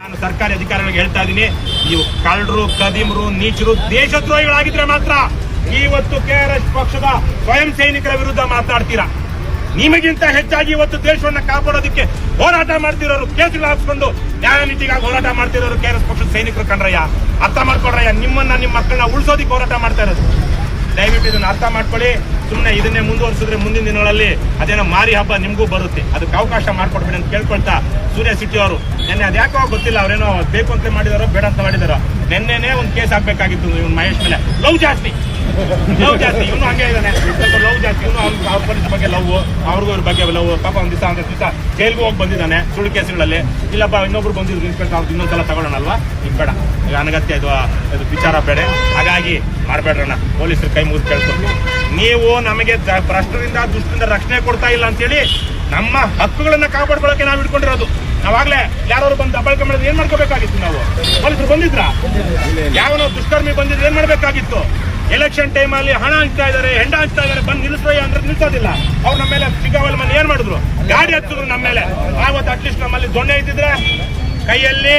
ನಾನು ಸರ್ಕಾರಿ ಅಧಿಕಾರಿಗಳಿಗೆ ಹೇಳ್ತಾ ಇದ್ದೀನಿ, ನೀವು ಕಳ್ಳರು, ಕದಿಮರು, ನೀಚರು, ದೇಶದ್ರೋಹಿಗಳಾಗಿದ್ರೆ ಮಾತ್ರ ಇವತ್ತು ಕೆಆರ್ಎಸ್ ಪಕ್ಷದ ಸ್ವಯಂ ಸೈನಿಕರ ವಿರುದ್ಧ ಮಾತನಾಡ್ತೀರಾ. ನಿಮಗಿಂತ ಹೆಚ್ಚಾಗಿ ಇವತ್ತು ದೇಶವನ್ನ ಕಾಪಾಡೋದಕ್ಕೆ ಹೋರಾಟ ಮಾಡ್ತಿರೋರು, ಕೇಸುಗಳು ಹಾಕ್ಸ್ಕೊಂಡು ನ್ಯಾಯನೀತಿಗಾಗಿ ಹೋರಾಟ ಮಾಡ್ತಿರೋರು ಕೆಆರ್ಎಸ್ ಪಕ್ಷದ ಸೈನಿಕರು ಕಣ್ರಯ್ಯ. ಅರ್ಥ ಮಾಡ್ಕೊಡ್ರಯ್ಯ, ನಿಮ್ಮನ್ನ ನಿಮ್ಮ ಮಕ್ಕಳನ್ನ ಉಳಿಸೋದಿಕ್ಕೆ ಹೋರಾಟ ಮಾಡ್ತಾ ಇರೋದು. ದಯವಿಟ್ಟು ಇದನ್ನ ಅರ್ಥ ಮಾಡ್ಕೊಳ್ಳಿ. ಸುಮ್ಮನೆ ಇದನ್ನೇ ಮುಂದುವರಿಸಿದ್ರೆ ಮುಂದಿನ ದಿನಗಳಲ್ಲಿ ಅದೇನೋ ಮಾರಿ ಹಬ್ಬ ನಿಮಗೂ ಬರುತ್ತೆ. ಅದಕ್ಕೆ ಅವಕಾಶ ಮಾಡ್ಕೊಡ್ಬೇಡಿ ಅಂತ ಕೇಳ್ಕೊಳ್ತಾ, ಸೂರ್ಯ ಸಿಟಿ ಅವರು ನಿನ್ನೆ ಅದ್ಯಾಕೋ ಗೊತ್ತಿಲ್ಲ, ಅವರೇನೋ ಬೇಕು ಅಂತ ಮಾಡಿದಾರೋ ಬೇಡ ಅಂತ ಮಾಡಿದಾರೋ, ನಿನ್ನೆನೇ ಒಂದು ಕೇಸ್ ಹಾಕ್ಬೇಕಾಗಿತ್ತು ಇವನು ಮಹೇಶ್ ಮೇಲೆ. ಲವ್ ಜಾಸ್ತಿ ಇವನು ಹಂಗೆ ಇದ್ದಾನೆ, ಸ್ವಲ್ಪ ಲವ್ ಜಾಸ್ತಿ. ಇವನು ಅವ್ರ ಪರಿಸ್ಥಿತಿ ಬಗ್ಗೆ ಲವ್, ಅವ್ರಿಗೂ ಇವ್ರ ಬಗ್ಗೆ ಲವ್. ಪಾಪ ಒಂದ್ ದಿವಸ ಜೈಲ್ಗೂ ಹೋಗಿ ಬಂದಿದ್ದಾನೆ ಸುಳ್ಳು ಕೇಸುಗಳಲ್ಲಿ. ಇಲ್ಲಪ್ಪ ಇನ್ನೊಬ್ರು ಬಂದಿದ್ರು ಇನ್ಸ್ಪೆಕ್ಟರ್, ಅವ್ರು ಇನ್ನೊಂದ್ಸಲ ತಗೊಳ್ಳೋಣಲ್ವಾ, ಈಗ ಬೇಡ, ಈಗ ಅನಗತ್ಯ ಇದು ವಿಚಾರ ಬೇಡ. ಹಾಗಾಗಿ ಮಾಡಬೇಡ್ರಣ್ಣ, ಪೊಲೀಸರು ಕೈ ಮುಗಿದು ಕೇಳ್ಕೊಡ್ತೀವಿ. ನೀವು ನಮಗೆ ಭ್ರಷ್ಟರಿಂದ ದುಷ್ಟರಿಂದ ರಕ್ಷಣೆ ಕೊಡ್ತಾ ಇಲ್ಲ ಅಂತೇಳಿ ನಮ್ಮ ಹಕ್ಕುಗಳನ್ನ ಕಾಪಾಡ್ಕೊಳ್ಳೋಕೆ ನಾವು ಇಟ್ಕೊಂಡಿರೋದು. ನಾವಾಗ್ಲೇ ಯಾರು ಬಂದು ದಬ್ಬಾಳಿಕೆ ಮಾಡಿದ್ರೆ ಏನ್ ಮಾಡ್ಕೋಬೇಕಾಗಿತ್ತು? ನಾವು ಪೊಲೀಸರು ಬಂದಿದ್ರ? ಯಾವನೋ ದುಷ್ಕರ್ಮಿ ಬಂದಿದ್ರೆ ಏನ್ ಮಾಡ್ಬೇಕಾಗಿತ್ತು? ಎಲೆಕ್ಷನ್ ಟೈಮ್ ಅಲ್ಲಿ ಹಣ ಹಂಚ್ತಾ ಇದಾರೆ, ಹೆಂಡ ಹಂಚ್ತಾ ಇದಾರೆ, ಬಂದು ನಿಲ್ಲಿಸೋಯ್ಯ ಅಂದ್ರೆ ನಿಲ್ಸೋದಿಲ್ಲ. ಅವ್ರು ನಮ್ಮ ಮೇಲೆ ಸಿಗಾವಲ್ ಮನೆ ಏನ್ ಮಾಡಿದ್ರು? ಗಾಡಿ ಹತ್ತಿದ್ರು ನಮ್ಮ ಮೇಲೆ. ಆವತ್ತು ಅಟ್ಲೀಸ್ಟ್ ನಮ್ಮಲ್ಲಿ ದೊಣ್ಣೆ ಇದ್ದಿದ್ರೆ, ಕೈಯಲ್ಲಿ